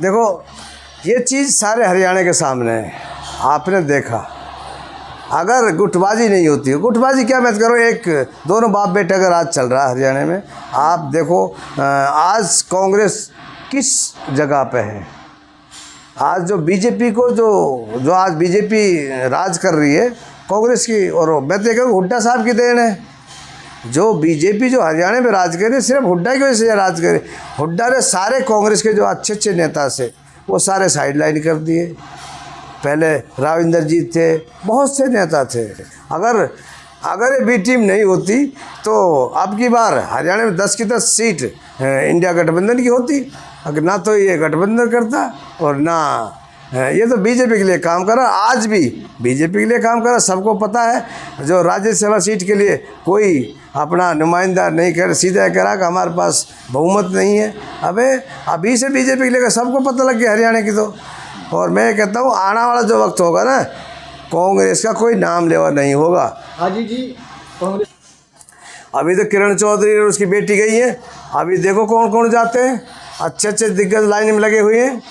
देखो ये चीज़ सारे हरियाणा के सामने है, आपने देखा। अगर गुटबाजी नहीं होती, गुटबाजी क्या मत करो, एक दोनों बाप बेटे अगर आज चल रहा है हरियाणा में, आप देखो आज कांग्रेस किस जगह पे है। आज जो बीजेपी को जो आज बीजेपी राज कर रही है कांग्रेस की, और मैं तो कहूँ हुड्डा साहब की देन है। जो बीजेपी जो हरियाणा में राज करे सिर्फ हुड्डा की वजह से राज करे। हुड्डा ने सारे कांग्रेस के जो अच्छे अच्छे नेता से वो सारे साइडलाइन कर दिए। पहले राव इंद्रजीत थे, बहुत से नेता थे। अगर ये बी टीम नहीं होती तो अब की बार हरियाणा में 10 की 10 सीट इंडिया गठबंधन की होती। अगर ना तो ये गठबंधन करता और ना ये तो बीजेपी के लिए काम कर रहा। आज भी बीजेपी के लिए काम कर रहा। सबको पता है जो राज्यसभा सीट के लिए कोई अपना नुमाइंदा नहीं कर, सीधा करा कि हमारे पास बहुमत नहीं है। अभी से बीजेपी के लिए सबको पता लग गया हरियाणा की तो। और मैं कहता हूँ आने वाला जो वक्त होगा ना, कांग्रेस का कोई नाम लेवा नहीं होगा। हाजी जी कांग्रेस अभी तो किरण चौधरी और उसकी बेटी गई है। अभी देखो कौन कौन जाते हैं, अच्छे अच्छे दिग्गज लाइन में लगे हुए हैं।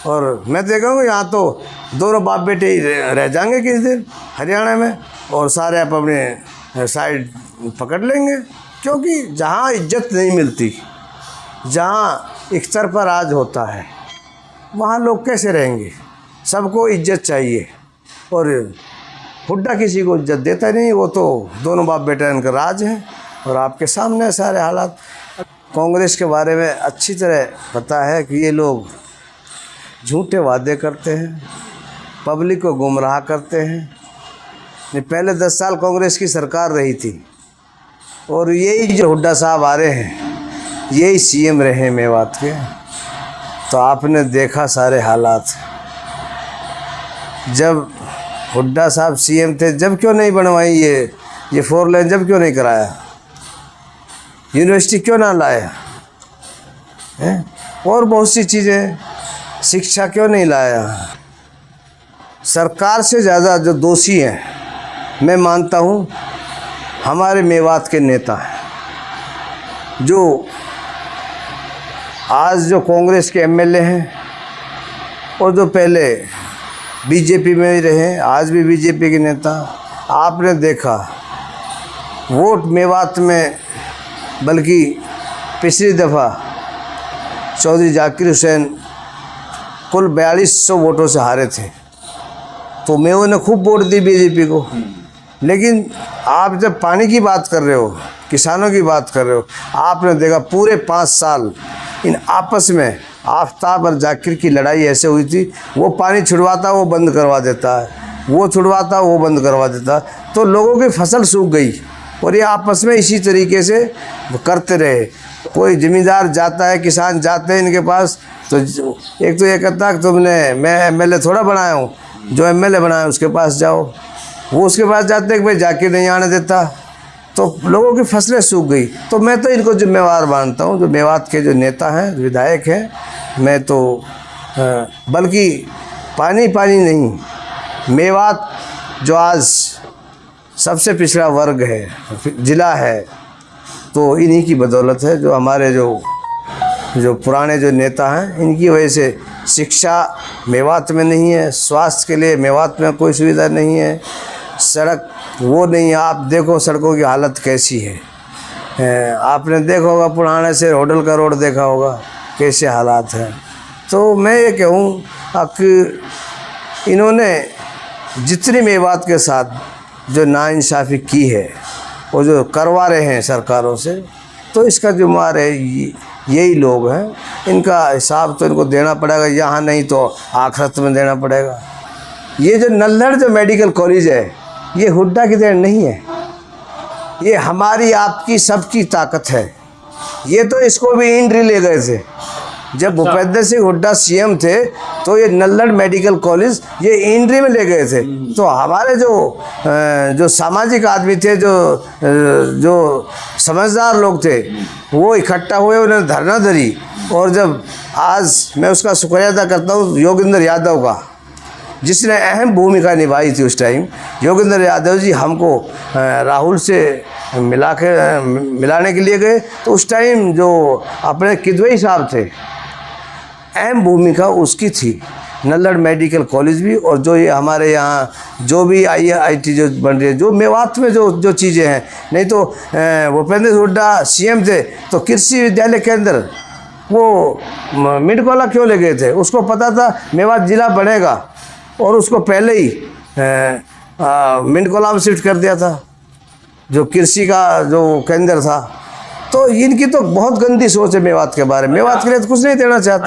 और मैं देखा हूँ यहाँ तो दोनों बाप बेटे ही रह जाएंगे किस दिन हरियाणा में, और सारे आप अपने साइड पकड़ लेंगे। क्योंकि जहाँ इज्जत नहीं मिलती, जहाँ एक तरफा राज होता है, वहाँ लोग कैसे रहेंगे। सबको इज्जत चाहिए, और हुड्डा किसी को इज्जत देता नहीं। वो तो दोनों बाप बेटा इनका राज है, और आपके सामने सारे हालात। कांग्रेस के बारे में अच्छी तरह पता है कि ये लोग झूठे वादे करते हैं, पब्लिक को गुमराह करते हैं। पहले 10 साल कांग्रेस की सरकार रही थी, और यही जो हुड्डा साहब आ रहे हैं यही सीएम रहे हैं मेवात के। तो आपने देखा सारे हालात। जब हुड्डा साहब सीएम थे, जब क्यों नहीं बनवाई ये 4 लेन, जब क्यों नहीं कराया, यूनिवर्सिटी क्यों ना लाया है, और बहुत सी चीज़ें, शिक्षा क्यों नहीं लाया। सरकार से ज़्यादा जो दोषी हैं मैं मानता हूँ हमारे मेवात के नेता हैं। जो आज जो कांग्रेस के एमएलए हैं, और जो पहले बीजेपी में ही रहे, आज भी बीजेपी के नेता। आपने देखा वोट मेवात में, बल्कि पिछली दफ़ा चौधरी जाकिर हुसैन कुल 4200 वोटों से हारे थे। तो मेवों ने खूब वोट दी बीजेपी को। लेकिन आप जब पानी की बात कर रहे हो, किसानों की बात कर रहे हो, आपने देखा पूरे 5 साल इन आपस में आफ्ताब और जाकिर की लड़ाई ऐसे हुई थी। वो पानी छुड़वाता वो बंद करवा देता है, वो छुड़वाता वो बंद करवा देता। तो लोगों की फसल सूख गई, और ये आपस में इसी तरीके से करते रहे। कोई ज़मींदार जाता है, किसान जाते हैं इनके पास, तो एक तो ये कहता है कि मैं एमएलए थोड़ा बनाया हूँ, जो एमएलए बनाया उसके पास जाओ। वो उसके पास जाते हैं कि भाई जाकिर नहीं आने देता, तो लोगों की फसलें सूख गई। तो मैं तो इनको जिम्मेवार मानता हूँ, जो मेवात के जो नेता हैं, विधायक हैं। मैं तो बल्कि पानी नहीं, मेवात जो आज सबसे पिछड़ा वर्ग है, ज़िला है, तो इन्हीं की बदौलत है। जो हमारे जो पुराने जो नेता हैं, इनकी वजह से शिक्षा मेवात में नहीं है, स्वास्थ्य के लिए मेवात में कोई सुविधा नहीं है, सड़क वो नहीं है। आप देखो सड़कों की हालत कैसी है। आपने देखा होगा पुराने से होटल का रोड देखा होगा कैसे हालात हैं। तो मैं ये कहूँ कि इन्होंने जितनी मेवात के साथ जो नाइंसाफ़ी की है, वो जो करवा रहे हैं सरकारों से, तो इसका जुम्मेवार है यही लोग हैं। इनका हिसाब तो इनको देना पड़ेगा, यहाँ नहीं तो आखिरत में देना पड़ेगा। ये जो नल्हड़ जो मेडिकल कॉलेज है, ये हुड्डा की देन नहीं है, ये हमारी आपकी सबकी ताकत है। ये तो इसको भी इंड्री ले गए थे जब भूपेंद्र सिंह हुड्डा सीएम थे, तो ये नल्लड़ मेडिकल कॉलेज ये इंड्री में ले गए थे। तो हमारे जो सामाजिक आदमी थे, जो समझदार लोग थे, वो इकट्ठा हुए, उन्होंने धरना धरी। और जब आज मैं उसका शुक्रिया अदा करता हूँ योगेंद्र यादव का, जिसने अहम भूमिका निभाई थी उस टाइम। योगेंद्र यादव जी हमको राहुल से मिलाने के लिए गए। तो उस टाइम जो अपने किदवई साहब थे, अहम भूमिका उसकी थी। नल्लड़ मेडिकल कॉलेज भी, और जो ये हमारे यहाँ जो भी IIT जो बन रही है, जो मेवात में जो चीज़ें हैं, नहीं तो भूपेंद्र हुड्डा CM थे तो कृषि विद्यालय के अंदर वो मिंडकोला क्यों ले गए थे? उसको पता था मेवात जिला बढ़ेगा और उसको पहले ही मिंडकोला में शिफ्ट कर दिया था, जो कृषि का जो केंद्र था। तो इनकी तो बहुत गंदी सोच है मेवात के बारे में। मेवात के लिए तो कुछ नहीं देना चाहते।